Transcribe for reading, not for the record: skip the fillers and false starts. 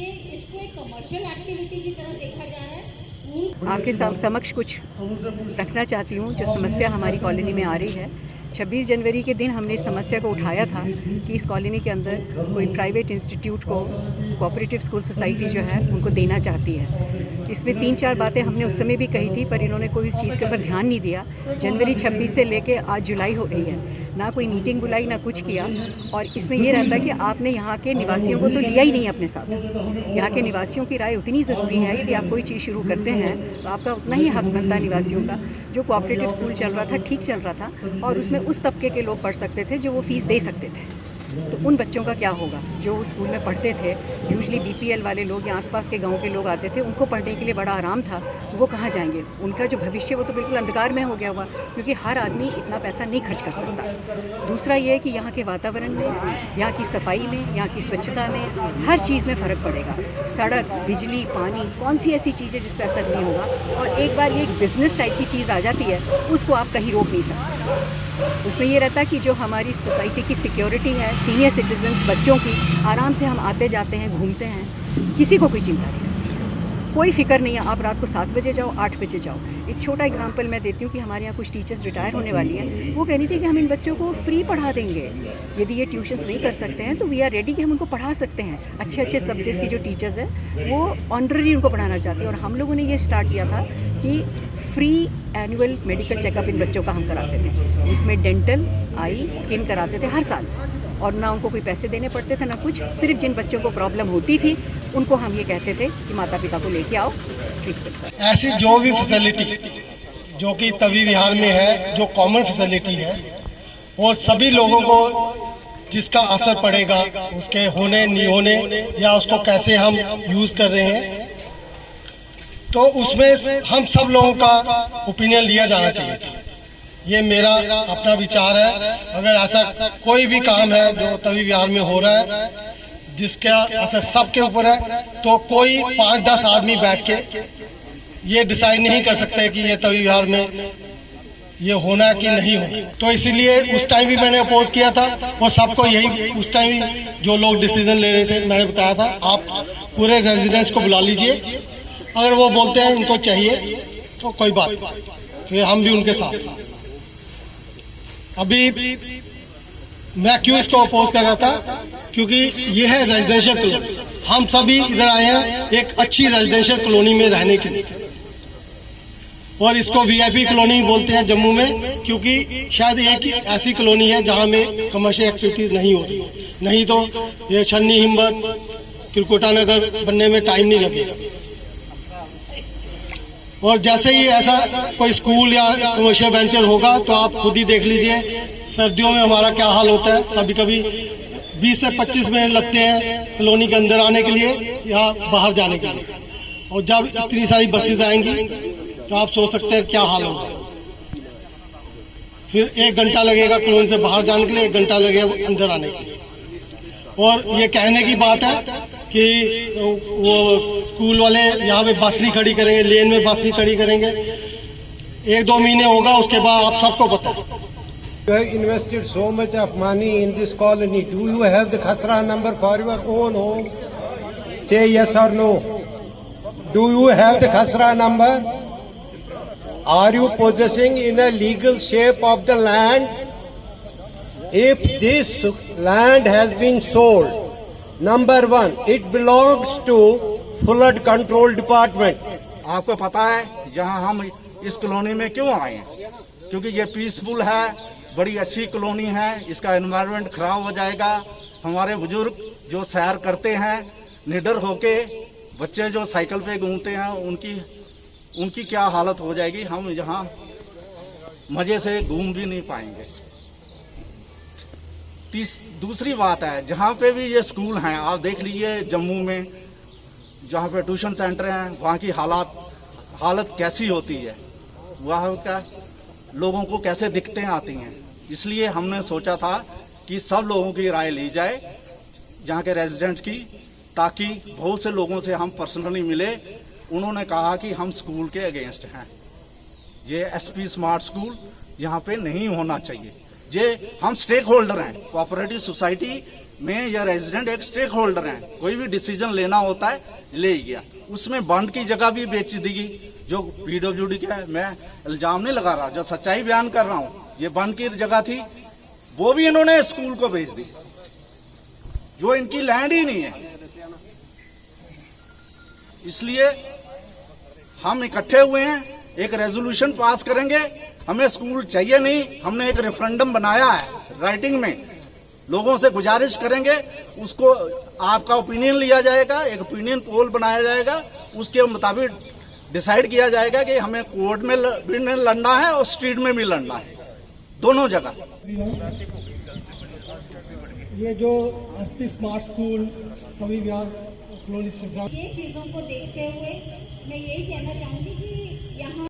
ये इसको एक कमर्शियल एक्टिविटी की तरह देखा जा रहा है। आपके समक्ष कुछ रखना चाहती हूँ जो समस्या हमारी कॉलोनी में आ रही है। 26 जनवरी के दिन हमने इस समस्या को उठाया था कि इस कॉलोनी के अंदर कोई प्राइवेट इंस्टीट्यूट को कोऑपरेटिव स्कूल सोसाइटी जो है उनको देना चाहती है। इसमें 3-4 बातें हमने उस समय भी कही थी, पर इन्होंने कोई इस चीज़ के ऊपर ध्यान नहीं दिया। जनवरी 26 से लेके आज जुलाई हो गई है, ना कोई मीटिंग बुलाई ना कुछ किया। और इसमें ये रहता है कि आपने यहाँ के निवासियों को तो लिया ही नहीं अपने साथ। यहाँ के निवासियों की राय उतनी ज़रूरी है। यदि आप कोई चीज़ शुरू करते हैं तो आपका उतना ही हक बनता है निवासियों का। जो कोऑपरेटिव स्कूल चल रहा था ठीक चल रहा था और उसमें उस तबके के लोग पढ़ सकते थे जो वो फ़ीस दे सकते थे। तो उन बच्चों का क्या होगा जो उस स्कूल में पढ़ते थे? यूजली बीपीएल वाले लोग या आसपास के गांव के लोग आते थे, उनको पढ़ने के लिए बड़ा आराम था, तो वो कहाँ जाएंगे? उनका जो भविष्य वो तो बिल्कुल अंधकार में हो गया हुआ, क्योंकि हर आदमी इतना पैसा नहीं खर्च कर सकता। दूसरा ये है कि यहाँ के वातावरण में, यहाँ की सफाई में, यहाँ की स्वच्छता में, हर चीज़ में फ़र्क पड़ेगा। सड़क, बिजली, पानी, कौन सी ऐसी चीज़ है जिस पर असर नहीं होगा? और एक बार ये एक बिज़नेस टाइप की चीज़ आ जाती है, उसको आप कहीं रोक नहीं सकते। उसमें ये रहता है कि जो हमारी सोसाइटी की सिक्योरिटी है, सीनियर सिटीजन्स, बच्चों की, आराम से हम आते जाते हैं, घूमते हैं, किसी को कोई चिंता नहीं रहती, कोई फिक्र नहीं है। आप रात को 7 बजे जाओ, 8 बजे जाओ। एक छोटा एग्जांपल मैं देती हूँ कि हमारे यहाँ कुछ टीचर्स रिटायर होने वाली हैं। वो कह रही थी कि हम इन बच्चों को फ्री पढ़ा देंगे, यदि ये ट्यूशन्स नहीं कर सकते हैं तो वी आर रेडी कि हम उनको पढ़ा सकते हैं। अच्छे अच्छे सब्जेक्ट्स की जो टीचर्स हैं वो ऑनररी उनको पढ़ाना चाहती हैं। और हम लोगों ने ये स्टार्ट किया था कि फ्री एनुअल मेडिकल चेकअप इन बच्चों का हम कराते थे, जिसमें डेंटल, आई, स्किन कराते थे हर साल। और ना उनको कोई पैसे देने पड़ते थे ना कुछ। सिर्फ जिन बच्चों को प्रॉब्लम होती थी उनको हम ये कहते थे कि माता पिता को लेके आओ, ट्रीटमेंट। ऐसी जो भी फैसिलिटी जो कि तवी विहार में है, जो कॉमन फैसिलिटी है, और सभी लोगों को जिसका असर पड़ेगा उसके होने नहीं होने या उसको कैसे हम यूज कर रहे हैं, तो उसमें हम सब लोगों का ओपिनियन लिया जाना चाहिए। ये मेरा अपना विचार है। अगर ऐसा कोई भी काम है जो तवी विहार में हो रहा है जिसका असर सबके ऊपर है, तो कोई 5-10 आदमी बैठ के ये डिसाइड नहीं कर सकते कि ये तवी विहार में ये होना कि नहीं होना। तो इसीलिए उस टाइम भी मैंने अपोज किया था और सबको यही उस टाइम जो लोग डिसीजन ले रहे थे मैंने बताया था आप पूरे रेजिडेंट्स को बुला लीजिए, अगर वो बोलते हैं इनको चाहिए तो कोई बात, फिर हम भी उनके साथ। अभी मैं क्यों इसको अपोज कर रहा था, क्योंकि ये है रेजिडेंशियल कॉलोनी। हम सभी इधर आए हैं एक अच्छी रेजिडेंशियल कॉलोनी में रहने के लिए, और इसको वीआईपी कॉलोनी बोलते हैं जम्मू में, क्योंकि शायद एक ही ऐसी कॉलोनी है जहां में कमर्शियल एक्टिविटीज नहीं हो रही। नहीं तो ये छन्नी, हिम्मत, त्रिकुटा नगर बनने में टाइम नहीं लगेगा। और जैसे ही ऐसा कोई स्कूल या कमर्शियल वेंचर होगा तो आप खुद ही देख लीजिए सर्दियों में हमारा क्या हाल होता है। कभी कभी 20 से 25 मिनट लगते हैं कॉलोनी के अंदर आने के लिए या बाहर जाने के लिए, और जब इतनी सारी बसेज आएंगी तो आप सोच सकते हैं क्या हाल होगा। फिर 1 घंटा लगेगा कॉलोनी से बाहर जाने के लिए, 1 घंटा लगेगा अंदर आने के लिए। और ये कहने की बात है कि वो स्कूल वाले यहाँ पे बस नहीं खड़ी करेंगे, लेन में बस नहीं खड़ी करेंगे। 1-2 महीने होगा, उसके बाद आप सबको पता। You have invested so much of money in this colony. Do you have the khasra number for your own home? Say yes or no. Do you have the khasra number? Are you possessing in a legal shape of the land? If this land has been sold, number 1, it belongs to flood control department. आपको पता है यहाँ हम इस colony में क्यों आए हैं? क्योंकि ये पीसफुल है, बड़ी अच्छी कॉलोनी है, इसका एनवायरनमेंट खराब हो जाएगा। हमारे बुजुर्ग जो सैर करते हैं निडर होके, बच्चे जो साइकिल पे घूमते हैं उनकी क्या हालत हो जाएगी। हम यहाँ मजे से घूम भी नहीं पाएंगे। दूसरी बात है, जहाँ पे भी ये स्कूल हैं आप देख लीजिए जम्मू में, जहाँ पे ट्यूशन सेंटर हैं वहाँ की हालत कैसी होती है, वहाँ का लोगों को कैसे दिक्कतें आती हैं। इसलिए हमने सोचा था कि सब लोगों की राय ली जाए यहाँ के रेजिडेंट्स की, ताकि बहुत से लोगों से हम पर्सनली मिले। उन्होंने कहा कि हम स्कूल के अगेंस्ट हैं, ये एसपी स्मार्ट स्कूल यहाँ पे नहीं होना चाहिए। ये हम स्टेक होल्डर हैं, कोऑपरेटिव सोसाइटी में या रेजिडेंट एक स्टेक होल्डर हैं, कोई भी डिसीजन लेना होता है ले गया। उसमें बंड की जगह भी बेच दी गई, जो पीडब्ल्यूडी का है, मैं इल्जाम नहीं लगा रहा, जो सच्चाई बयान कर रहा हूँ, ये बंड की जगह थी, वो भी इन्होंने स्कूल को बेच दी, जो इनकी लैंड ही नहीं है। इसलिए हम इकट्ठे हुए हैं, एक रेजोल्यूशन पास करेंगे, हमें स्कूल चाहिए नहीं। हमने एक रेफरेंडम बनाया है राइटिंग में, लोगों से गुजारिश करेंगे, उसको आपका ओपिनियन लिया जाएगा, एक ओपिनियन पोल बनाया जाएगा, उसके मुताबिक डिसाइड किया जाएगा कि हमें कोर्ट में भी लड़ना है और स्ट्रीट में भी लड़ना है, दोनों जगह। ये जो एसपी स्मार्ट स्कूल कवि विहार कॉलोनी ये चीज़ों को देखते हुए मैं यही कहना चाहूँगी कि यहाँ